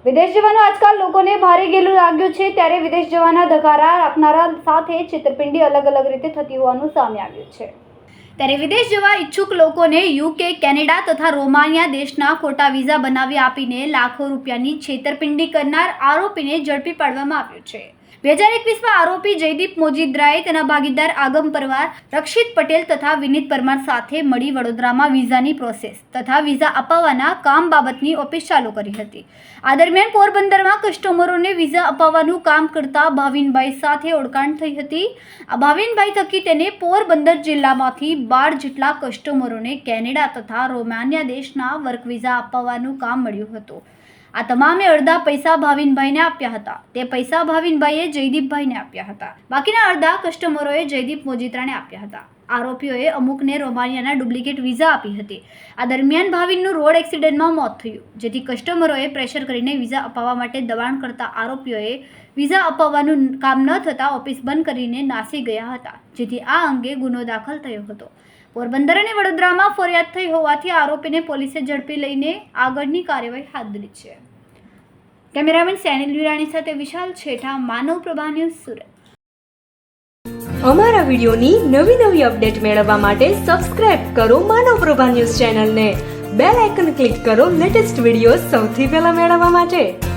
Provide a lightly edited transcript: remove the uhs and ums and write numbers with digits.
વિદેશ જવાનો આજકાલ લોકોને ભારે ગેલું લાગ્યું છે, ત્યારે વિદેશ જવાના ધકારા આપનારા સાથે છેતરપિંડી અલગ રીતે થતી હોવાનું સામે આવ્યું છે। ત્યારે વિદેશ જવા ઈચ્છુક લોકોને યુકે, કેનેડા તથા રોમાનિયા દેશના ખોટા વિઝા બનાવી આપીને લાખો રૂપિયાની છેતરપિંડી કરનાર આરોપીને ઝડપી પાડવામાં આવ્યો છે। 2021માં આરોપી જયદીપ મોજીદ્રાએ તેના ભાગીદાર આગમ પરમાર, રક્ષિત પટેલ તથા વિનીત પરમાર સાથે મળી વડોદરામાં વિઝાની પ્રોસેસ તથા વિઝા અપાવવાના કામ બાબતની ઓફિસ ચાલુ કરી હતી। આ દરમિયાન પોરબંદરમાં કસ્ટમરોને વિઝા અપાવવાનું કામ કરતા ભાવિનભાઈ સાથે ઓળખાણ થઈ હતી। આ ભાવિનભાઈ થકી તેને પોરબંદર જિલ્લામાંથી 12 જેટલા કસ્ટમરોને કેનેડા તથા રોમાનિયા દેશના વર્ક વિઝા અપાવવાનું કામ મળ્યું હતું। આ તમામે અડધા પૈસા ભાવિનભાઈને આપ્યા હતા। તે પૈસા ભાવિનભાઈએ જયદીપભાઈને આપ્યા હતા। બાકીના અડધા કસ્ટમરોએ જયદીપ મોજીદ્રાને આપ્યા હતા। આરોપીઓએ અમુકને રોમાનિયાના ડુપ્લિકેટ વિઝા આપી હતી। આ દરમિયાન ભાવિનનું રોડ એક્સિડન્ટમાં મોત થયું, જેથી કસ્ટમરોએ પ્રેશર કરીને વિઝા અપાવવા માટે દબાણ કરતા આરોપીઓએ વિઝા અપાવવાનું કામ ન થતાં ઓફિસ બંધ કરીને નાસી ગયા હતા, જેથી આ અંગે ગુનો દાખલ થયો હતો। પોરબંદર અને વડોદરામાં ફરિયાદ થઈ હોવાથી આરોપીને પોલીસે ઝડપી લઈને આગળની કાર્યવાહી હાથ ધરી છે। કેમેરામેન સેનિલ વિરાણી સાથે વિશાલ છેઠા, માનવ પ્રભા ન્યૂઝ, સુરત। અમારા વિડિયોની નવી અપડેટ મેળવવા માટે સબસ્ક્રાઇબ કરો માનવ પ્રભા ન્યૂઝ ચેનલને, બેલ આઇકન ક્લિક કરો લેટેસ્ટ વિડિયો સૌથી પહેલા મેળવવા માટે।